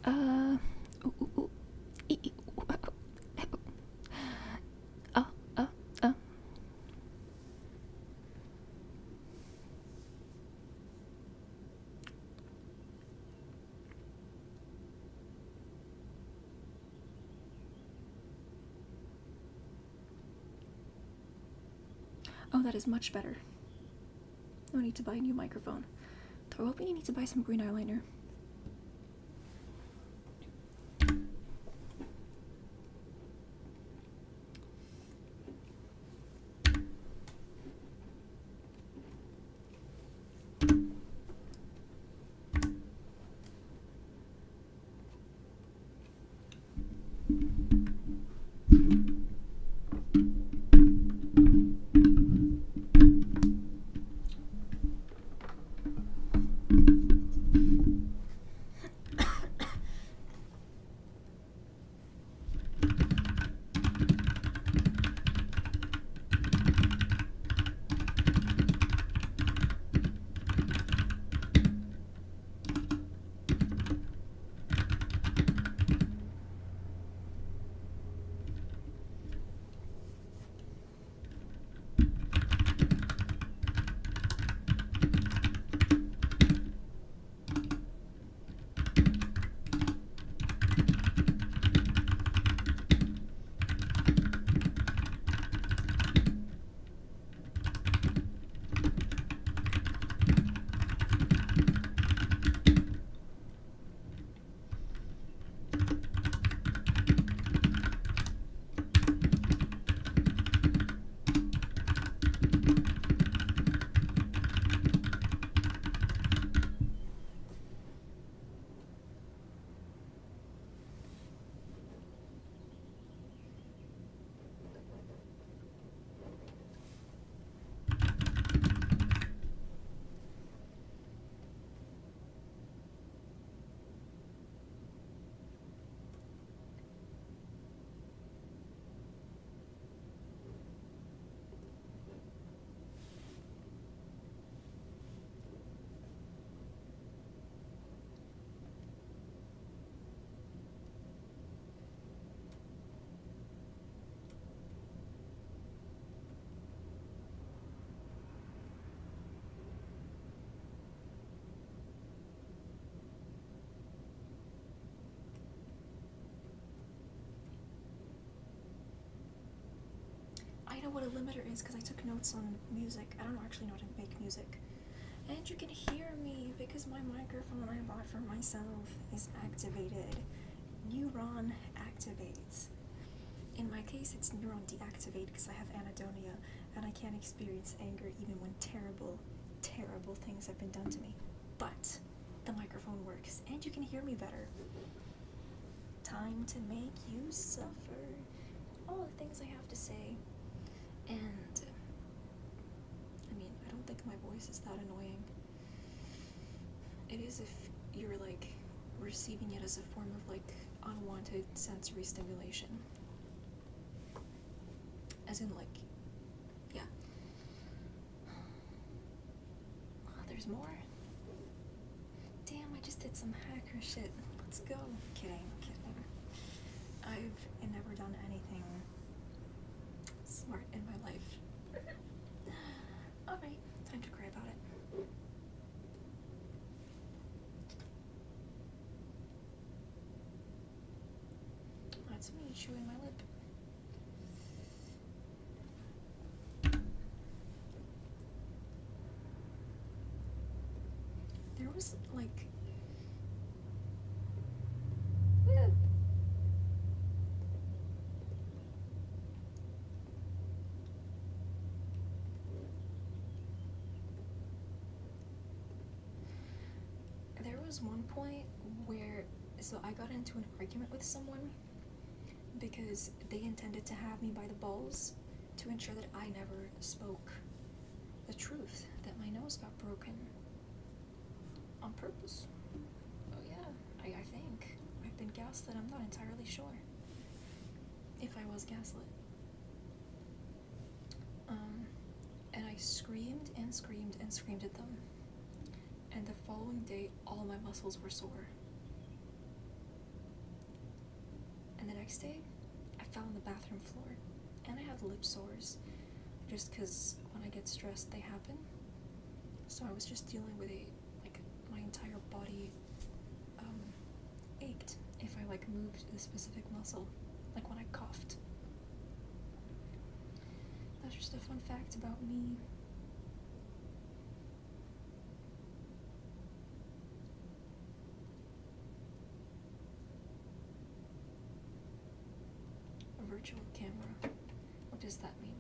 Uh. Ooh, ooh, ooh. Uh, uh, uh. Oh, that is much better. No need to buy a new microphone. Throw up and you need to buy some green eyeliner. I know what a limiter is because I took notes on music. I don't actually know how to make music. And you can hear me because my microphone I bought for myself is activated. Neuron activates. In my case, it's neuron deactivate because I have anhedonia and I can't experience anger even when terrible, terrible things have been done to me. But the microphone works and you can hear me better. Time to make you suffer. All the things I have to say. And I mean, I don't think my voice is that annoying. It is if you're like receiving it as a form of like unwanted sensory stimulation. As in like, yeah. Oh, there's more. Damn, I just did some hacker shit. Let's go. Kidding. I've never done anything smart in my life. Alright, time to cry about it. That's me chewing my lip. There was like there was one point where I got into an argument with someone because they intended to have me by the balls to ensure that I never spoke the truth, that my nose got broken on purpose. Oh yeah, I think I've been gaslit. I'm not entirely sure if I was gaslit. And I screamed and screamed and screamed at them. And the following day, all my muscles were sore. next day, I fell on the bathroom floor, and I had lip sores, just because when I get stressed, they happen. So I was just dealing with my entire body ached if I moved a specific muscle, like when I coughed. That's just a fun fact about me. A virtual camera. What does that mean?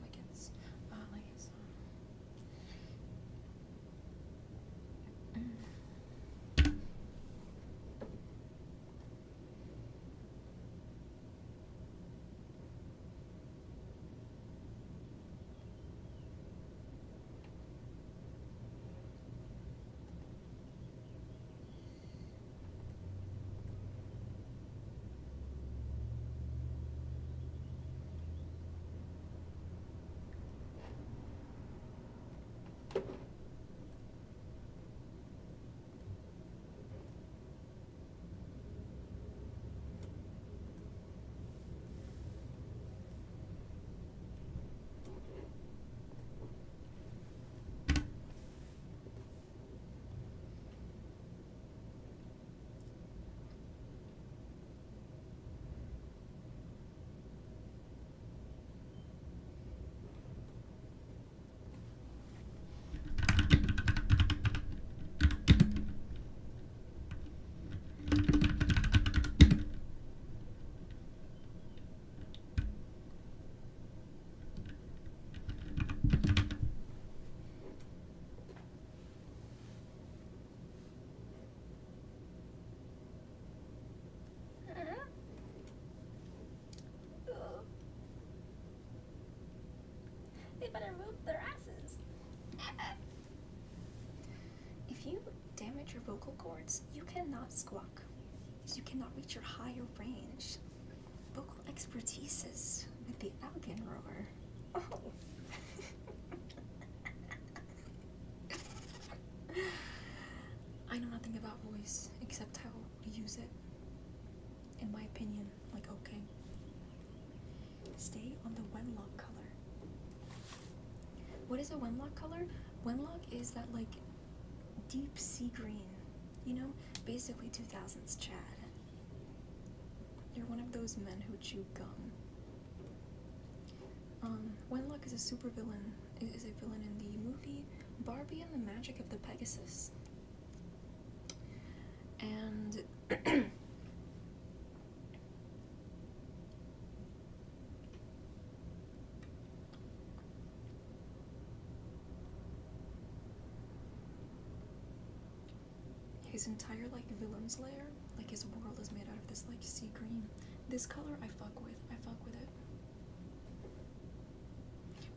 They better move their asses. If you damage your vocal cords, you cannot squawk. So you cannot reach your higher range. Vocal expertise is with the algan roar. Oh. I know nothing about voice except how to use it. In my opinion, okay. Stay on the Wenlock color. What is a Wenlock color? Wenlock is that deep sea green, basically 2000s Chad. You're one of those men who chew gum. Wenlock is a supervillain. Is a villain in the movie Barbie and the Magic of the Pegasus. And his entire villain's lair, his world is made out of this sea green. This color I fuck with it.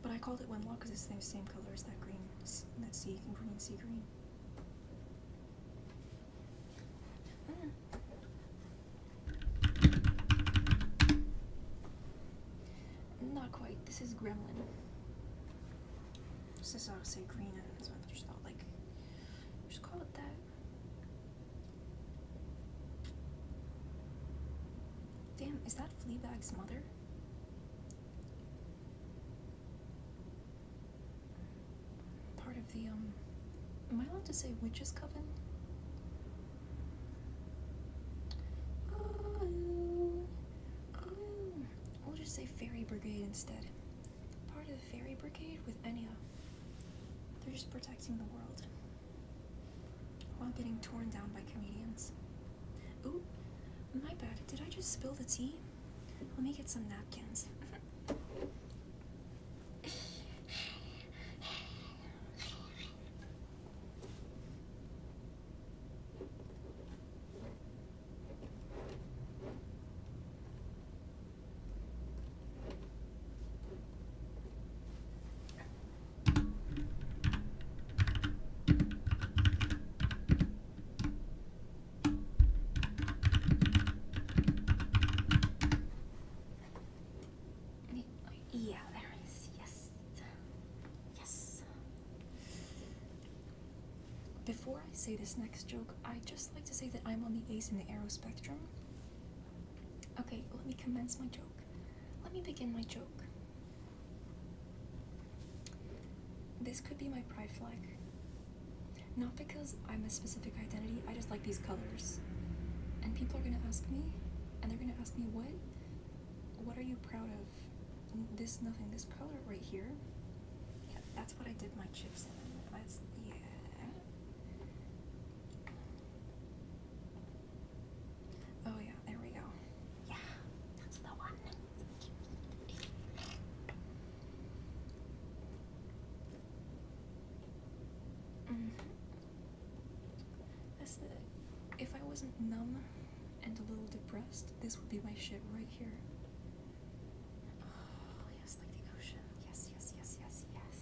But I called it Wenlock because it's the same color as that green, that sea green. Not quite. This is Gremlin. This is say green and it's just not just call it that. Damn, is that Fleabag's mother? Part of the am I allowed to say witches coven? We'll just say fairy brigade instead. Part of the fairy brigade with Enya. They're just protecting the world while getting torn down by comedians. Ooh, my bad. Did I just spill the tea? Let me get some napkins. Before I say this next joke, I'd just like to say that I'm on the ace and the arrow spectrum. Okay, let me commence my joke. Let me begin my joke. This could be my pride flag. Not because I'm a specific identity, I just like these colors. And people are gonna ask me, and they're gonna ask me, what are you proud of? This color right here. Yeah, that's what I did my chips in. That's, yeah. Oh yeah, there we go. Yeah, that's the one. That's the, if I wasn't numb and a little depressed, this would be my shit right here. Oh, yes, like the ocean. Yes, yes, yes, yes, yes.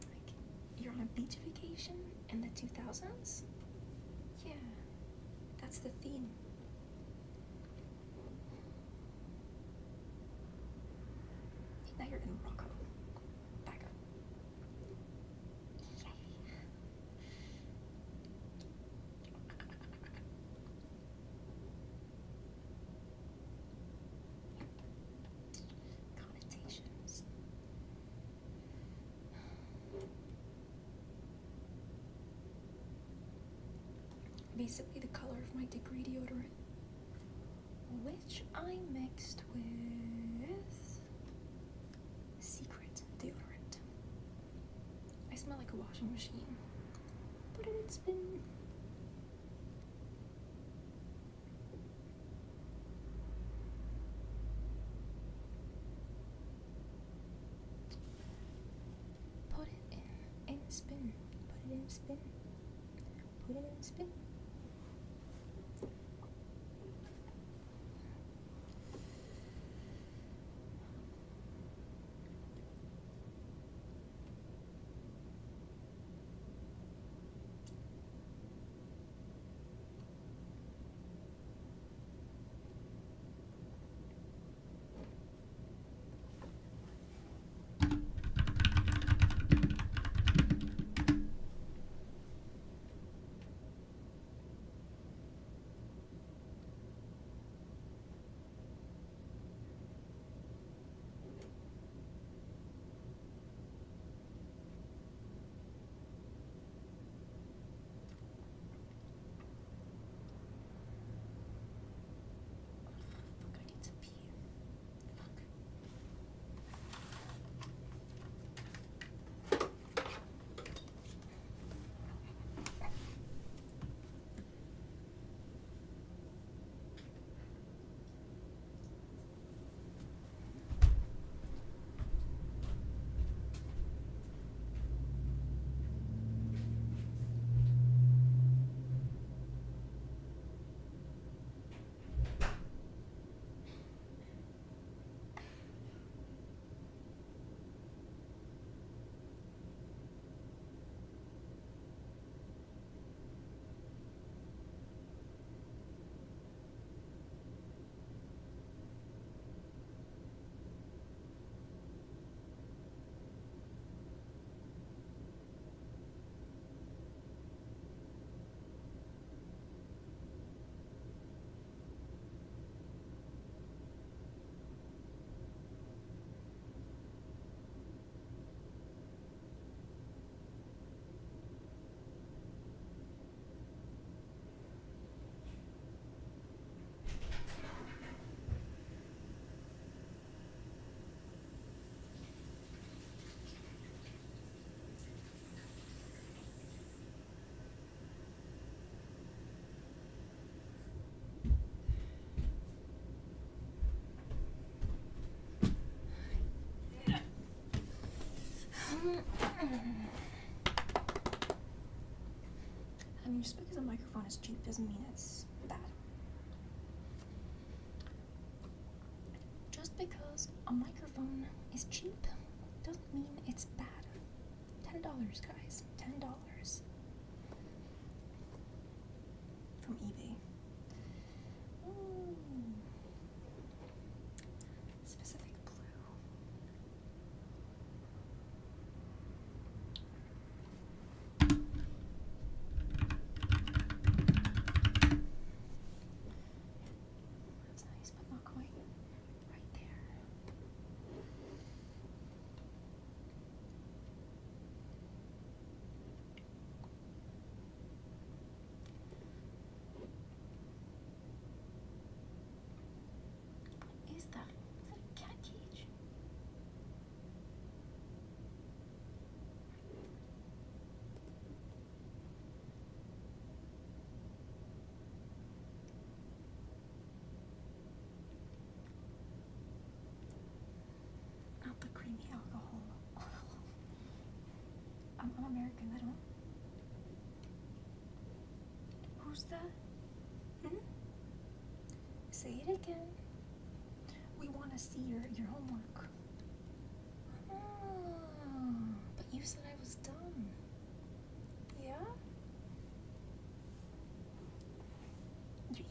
Like, you're on a beach vacation in the 2000s? Yeah, that's the theme. Now you're in Morocco. Back up. Yay. Connotations. Basically the color of my degree deodorant, which I mixed with Secret deodorant. I smell like a washing machine, but it's been put it in spin, put it in spin, put it in spin. I mean, just because a microphone is cheap doesn't mean it's bad. Just because a microphone is cheap doesn't mean it's bad. $10, guys. $10. From eBay. Ooh. Specific blue. American, I don't. Who's that? Say it again. We want to see your homework. Oh, but you said I was dumb. Yeah?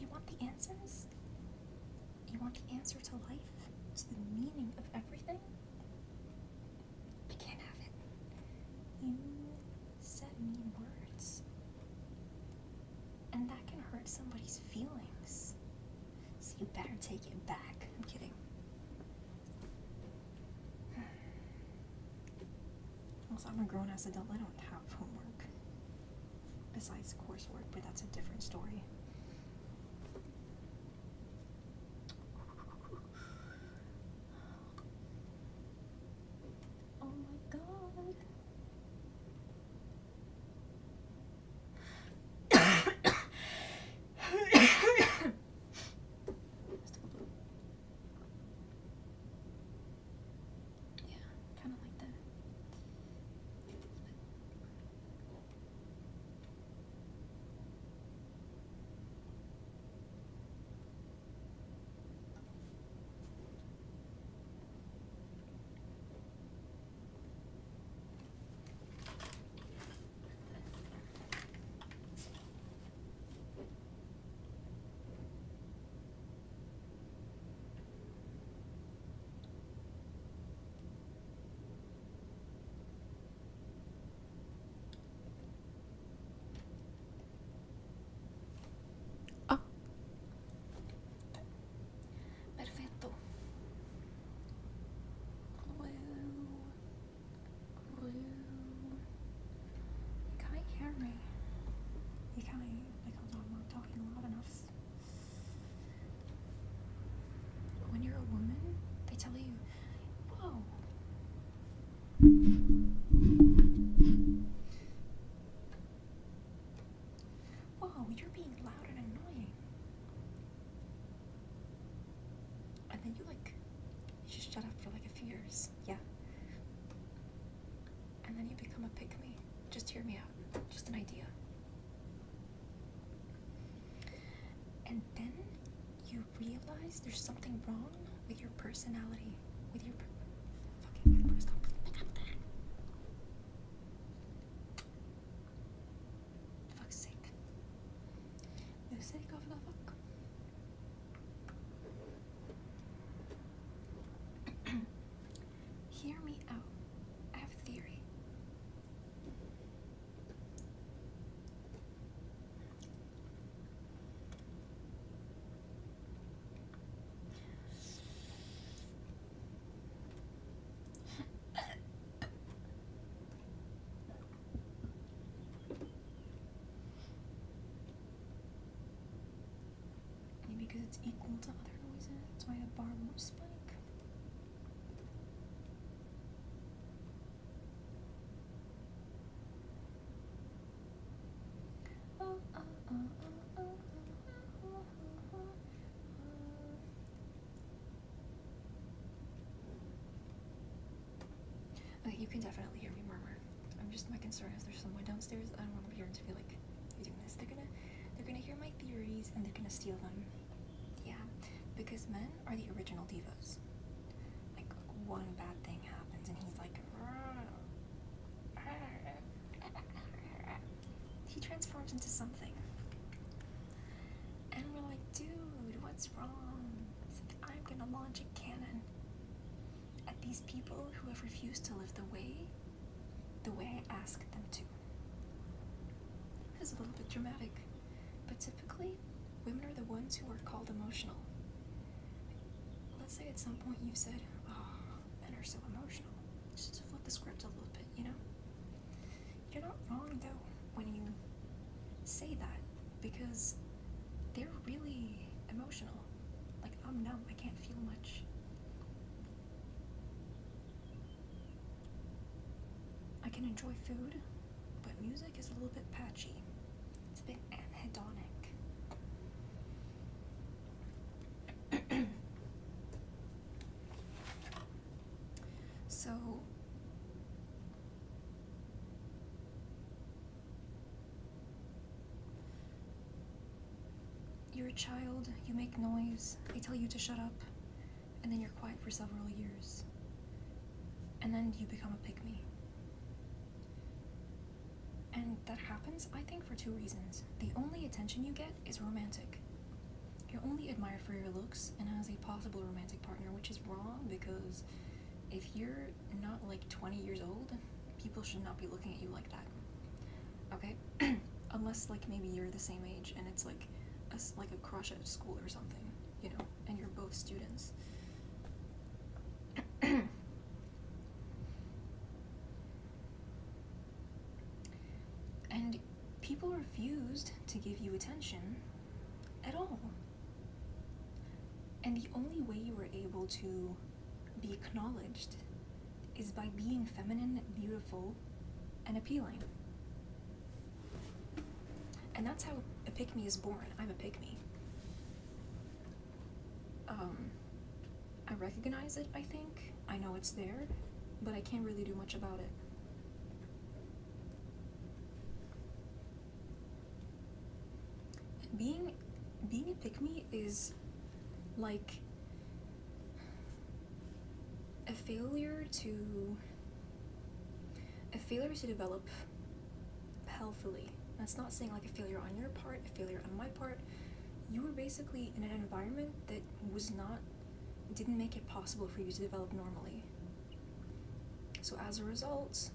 You want the answers? You want the answer to life? To the meaning of everything? I can't have it. You said mean words. And that can hurt somebody's feelings. So you better take it back. I'm kidding. Also, I'm a grown-ass adult. I don't have homework. Besides coursework, but that's a different story. Oh my god. Perfetto. Can't hear me. You can't, because I'm not talking loud enough. When you're a woman, they tell you, whoa. Whoa, you're being loud and annoying. And then you just shut up for like a few years. Yeah. And then you become a pick-me. Just hear me out. Just an idea. And then you realize there's something wrong with your personality. With your fucking stop. Fuck's sake. The sake of the fuck. Hear me out. I have a theory. Maybe because it's equal to other noises, that's why the bar won't spike. Okay, you can definitely hear me murmur. My concern is there's someone downstairs. I don't want to hear them to be like, you're doing this. They're gonna hear my theories and they're gonna steal them. Yeah, because men are the original divas. Like, one bad thing happens and he's like, he transforms into something. And we're like, dude, what's wrong? It's like, I'm gonna launch a cannon at these people who have refused to live the way I asked them to. It's a little bit dramatic, but typically, women are the ones who are called emotional. Let's say at some point you said, oh, men are so emotional. Just to flip the script a little bit, you know? You're not wrong, though, when you say that, because they're really emotional. Like, I'm numb, I can't feel much. I can enjoy food, but music is a little bit patchy. It's a bit anhedonic. So, You're a child, you make noise, they tell you to shut up, and then you're quiet for several years. And then you become a pygmy. And that happens, I think, for two reasons. The only attention you get is romantic. You're only admired for your looks and as a possible romantic partner, which is wrong because if you're not like 20 years old, people should not be looking at you like that. Okay? Unless like maybe you're the same age and it's like a crush at school or something, you know, and you're both students. And people refused to give you attention at all. And the only way you were able to be acknowledged is by being feminine, beautiful, and appealing. And that's how a pick-me is born. I'm a pick-me. I recognize it, I think. I know it's there, but I can't really do much about it. Being a pick-me is like a failure to develop healthily. That's not saying like a failure on your part, a failure on my part. You were basically in an environment that didn't make it possible for you to develop normally. So as a result,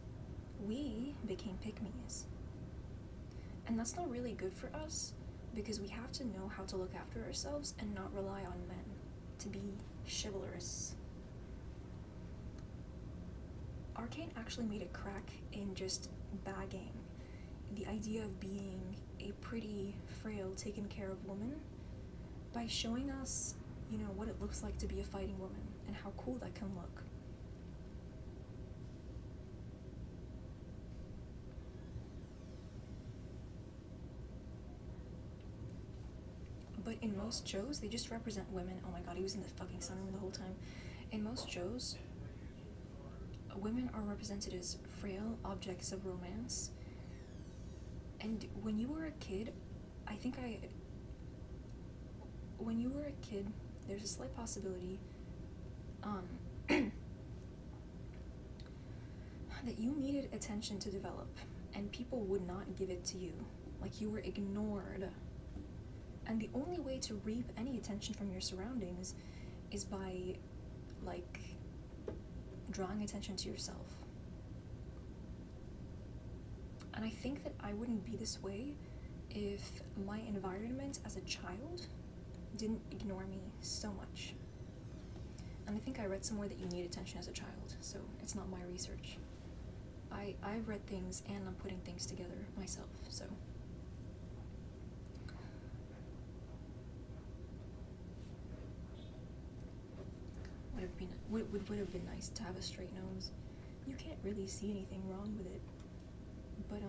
we became pick-me's. And that's not really good for us because we have to know how to look after ourselves and not rely on men to be chivalrous. Arcane actually made a crack in just bagging the idea of being a pretty, frail, taken care of woman by showing us, you know, what it looks like to be a fighting woman and how cool that can look. But in most shows, they just represent women. Oh my god, he was in the fucking sunroom the whole time. In most shows, women are represented as frail objects of romance. And when you were a kid, when you were a kid, there's a slight possibility that you needed attention to develop, and people would not give it to you. Like, you were ignored. And the only way to reap any attention from your surroundings is by, like, drawing attention to yourself. And I think that I wouldn't be this way if my environment as a child didn't ignore me so much. And I think I read somewhere that you need attention as a child, so it's not my research. I've read things and I'm putting things together myself, so. Would have been nice to have a straight nose. You can't really see anything wrong with it, but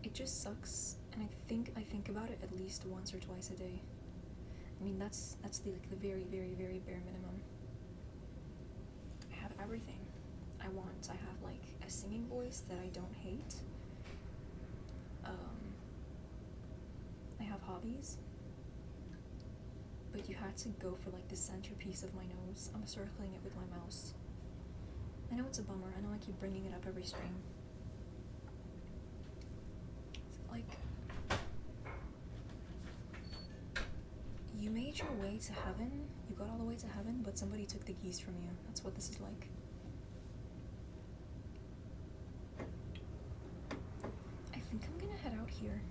it just sucks, and I think about it at least once or twice a day. I mean, that's the very, very, very bare minimum. I have everything I want. I have like a singing voice that I don't hate. I have hobbies. But you had to go for like the centerpiece of my nose. I'm circling it with my mouse. I know it's a bummer. I know I keep bringing it up every stream. Like, you made your way to heaven. You got all the way to heaven, but somebody took the keys from you. That's what this is like. I think I'm gonna head out here.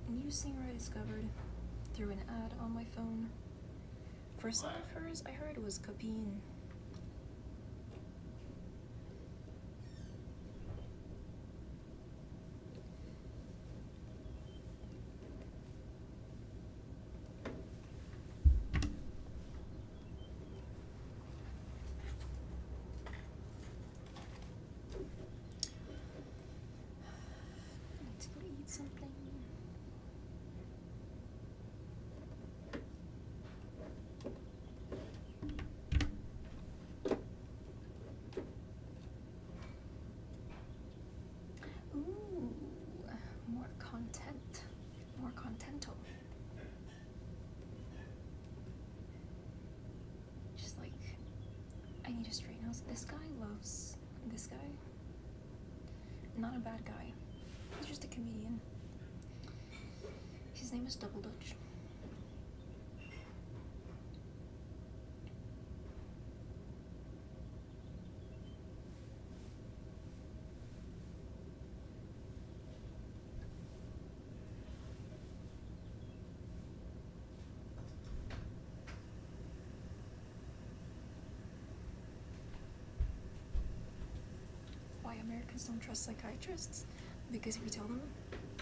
New singer I discovered through an ad on my phone. For a song of hers, I heard it was Capine. history knows this guy loves this guy. Not a bad guy. He's just a comedian. His name is Double Dutch. Why Americans don't trust psychiatrists? Because if you tell them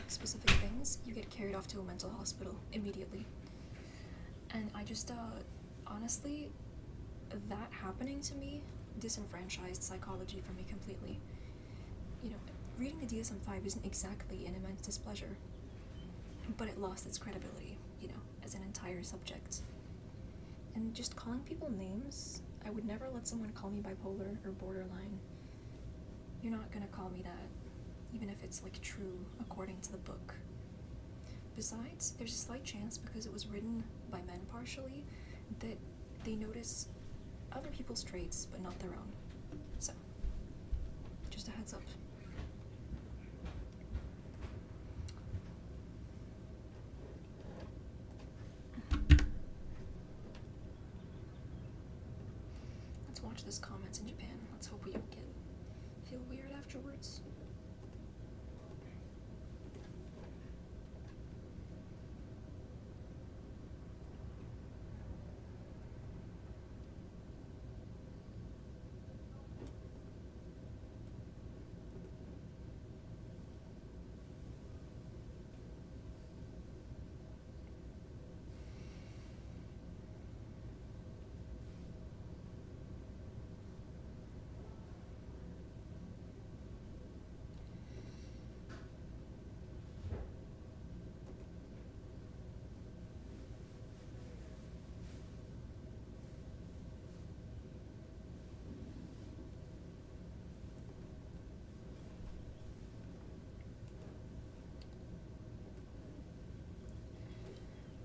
specific things, you get carried off to a mental hospital immediately. And I just, honestly, that happening to me disenfranchised psychology from me completely. You know, reading the DSM-5 isn't exactly an immense displeasure, but it lost its credibility, you know, as an entire subject. And just calling people names, I would never let someone call me bipolar or borderline. You're not gonna call me that, even if it's like true according to the book. Besides, there's a slight chance, because it was written by men partially, that they notice other people's traits but not their own. So, just a heads up. Let's watch this comments in Japan. Let's hope we don't feel weird afterwards.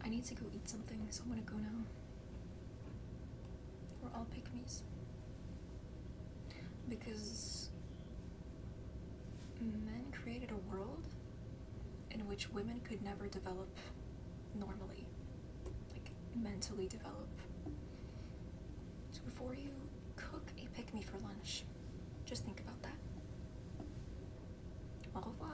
I need to go eat something, so I'm gonna go now. We're all pick-me's. Because men created a world in which women could never develop normally. Like, mentally develop. So before you cook a pick-me for lunch, just think about that. Au revoir.